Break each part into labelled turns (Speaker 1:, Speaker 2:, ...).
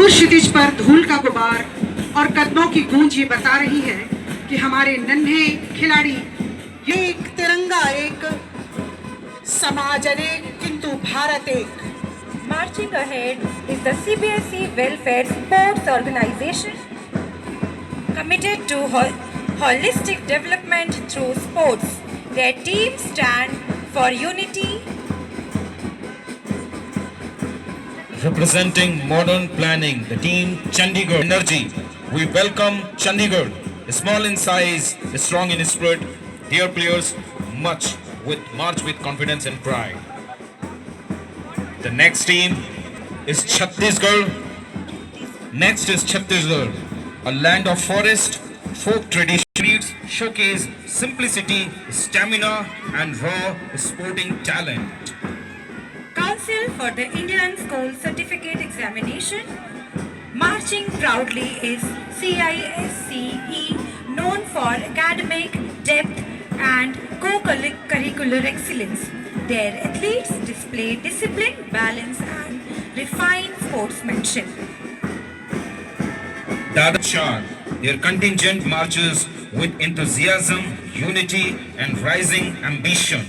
Speaker 1: दूर क्षितिज पर धूल का गुबार और कदमों की गूंज ये बता रही है कि हमारे नन्हे खिलाड़ी एक तिरंगा एक, समाज अनेक किंतु भारत एक।
Speaker 2: Marching ahead is the CBSE Welfare Sports Organization, committed to holistic development through sports. Their teams stand for unity.
Speaker 3: Representing modern planning, the team Chandigarh Energy. We welcome Chandigarh, small in size, strong in spirit. Dear players, march with confidence and pride. The next team is Chhattisgarh. Next is Chhattisgarh, a land of forest, folk traditions, showcase simplicity, stamina, and raw sporting talent.
Speaker 2: Council for the Indian School Certificate Examination. Marching proudly is CISCE, known for academic depth and co-curricular excellence. Their athletes display discipline, balance, and refined sportsmanship.
Speaker 3: Dada Char, their contingent marches with enthusiasm, unity, and rising ambition.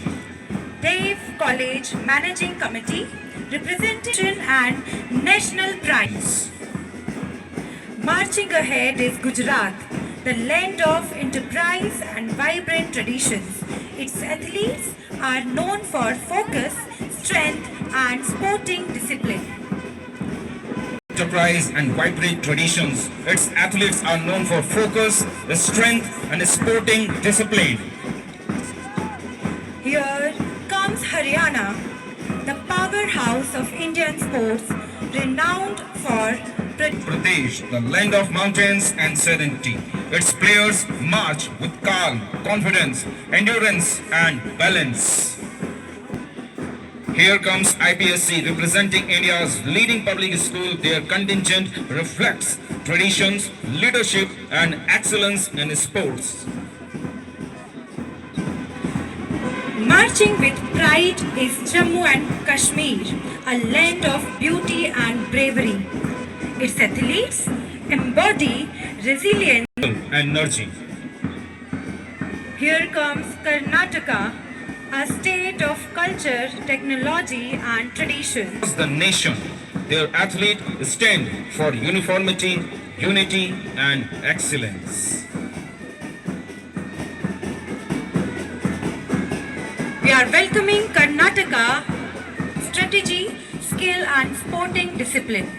Speaker 2: Dev College Managing Committee, Representation and National Prize. Marching ahead is Gujarat, the land of enterprise and vibrant traditions. Its athletes are known for focus, strength, and sporting discipline.
Speaker 3: Enterprise and vibrant traditions. Its athletes are known for focus, strength, and sporting discipline.
Speaker 2: Here comes Haryana, the powerhouse of Indian sports, renowned for
Speaker 3: Pradesh, the land of mountains and serenity. Its players march with calm, confidence, endurance, and balance. Here comes IPSC, representing India's leading public school. Their contingent reflects traditions, leadership, and excellence in sports.
Speaker 2: Marching with pride is Jammu and Kashmir, a land of beauty and bravery. Its athletes embody resilience
Speaker 3: And energy.
Speaker 2: Here comes Karnataka, a state of culture, technology, and tradition.
Speaker 3: Across the nation, their athletes stand for uniformity, unity, and excellence.
Speaker 2: We are welcoming Karnataka strategy, skill, and sporting discipline.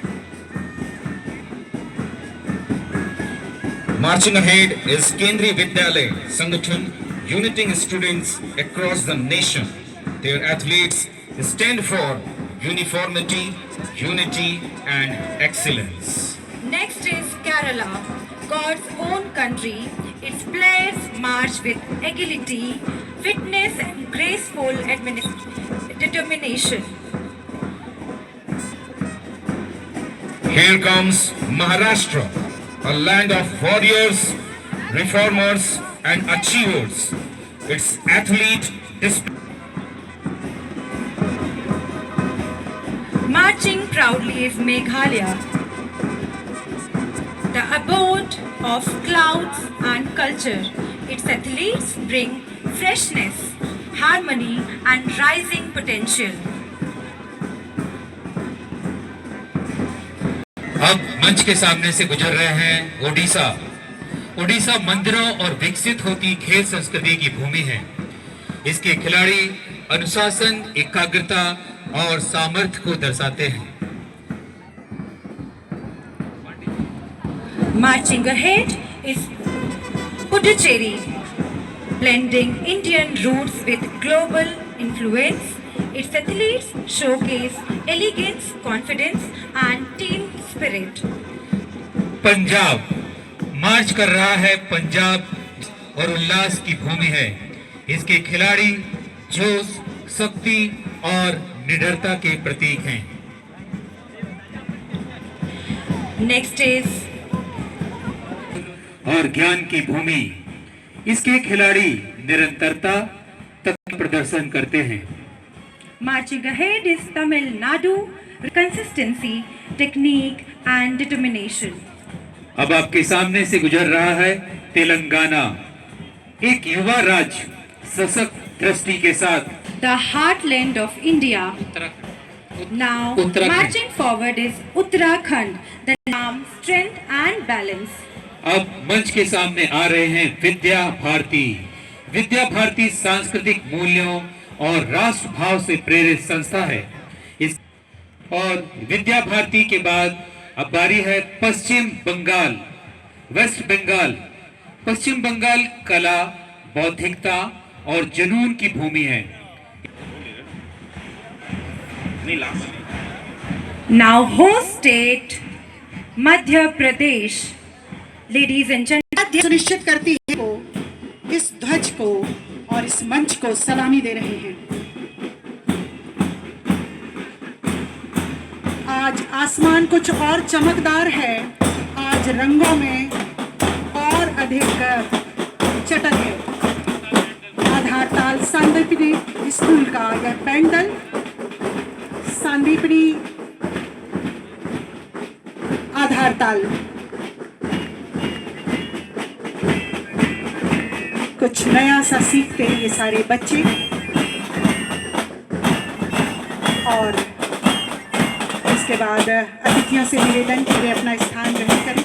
Speaker 3: Marching ahead is Kendriya Vidyalaya Sangathan, uniting students across the nation. Their athletes stand for uniformity, unity, and excellence.
Speaker 2: Next is Kerala, God's own country. Its players march with agility, fitness, and graceful determination.
Speaker 3: Here comes Maharashtra, a land of warriors, reformers, and achievers. Its athlete
Speaker 2: Marching proudly is Meghalaya, the abode of clouds and culture. Its athletes bring freshness, harmony, and rising potential.
Speaker 4: अब मंच के सामने से गुजर रहे हैं ओडिशा। ओडिशा मंदिरों और विकसित होती खेल संस्कृति की भूमि है। इसके खिलाड़ी अनुशासन, एकाग्रता और सामर्थ्य को दर्शाते हैं।
Speaker 2: Marching ahead is Puducherry, blending Indian roots with global influence. Its athletes showcase elegance, confidence, and team spirit.
Speaker 4: Punjab मार्च कर रहा है। पंजाब और उल्लास की भूमि है। इसके खिलाड़ी जोश, शक्ति और निडरता के प्रतीक हैं।
Speaker 2: Next is
Speaker 4: और ज्ञान की भूमि। इसके खिलाड़ी निरंतरता तक प्रदर्शन करते हैं।
Speaker 2: Marching ahead is Tamil Nadu, consistency, technique, and determination.
Speaker 4: अब आपके सामने से गुजर रहा है तेलंगाना, एक युवा राज्य सशक्त दृष्टि के साथ।
Speaker 2: The heartland of India. Now,
Speaker 4: Uttarakhand.
Speaker 2: marching forward is Uttarakhand, the name, strength, and balance.
Speaker 4: अब मंच के सामने आ रहे हैं विद्या भारती। विद्या भारती सांस्कृतिक मूल्यों और राष्ट्र भाव से प्रेरित संस्था है। इस और विद्या भारती के बाद अब बारी है पश्चिम बंगाल, वेस्ट बंगाल। पश्चिम बंगाल कला, बौद्धिकता और जुनून की भूमि है।
Speaker 2: Now, host state, Madhya Pradesh. Ladies and gentlemen,
Speaker 1: सुनिश्चित करती है को इस ध्वज को और इस मंच को सलामी दे रहे हैं। आज आसमान कुछ और चमकदार है, आज रंगों में और अधिक चटक है। आधार ताल सांदीपनी स्कूल का यह पेंडल सांदीपनी आधार ताल कुछ नया सा सीखते हैं ये सारे बच्चे और इसके बाद अतिथियों से निवेदन कि वे अपना स्थान ग्रहण करें।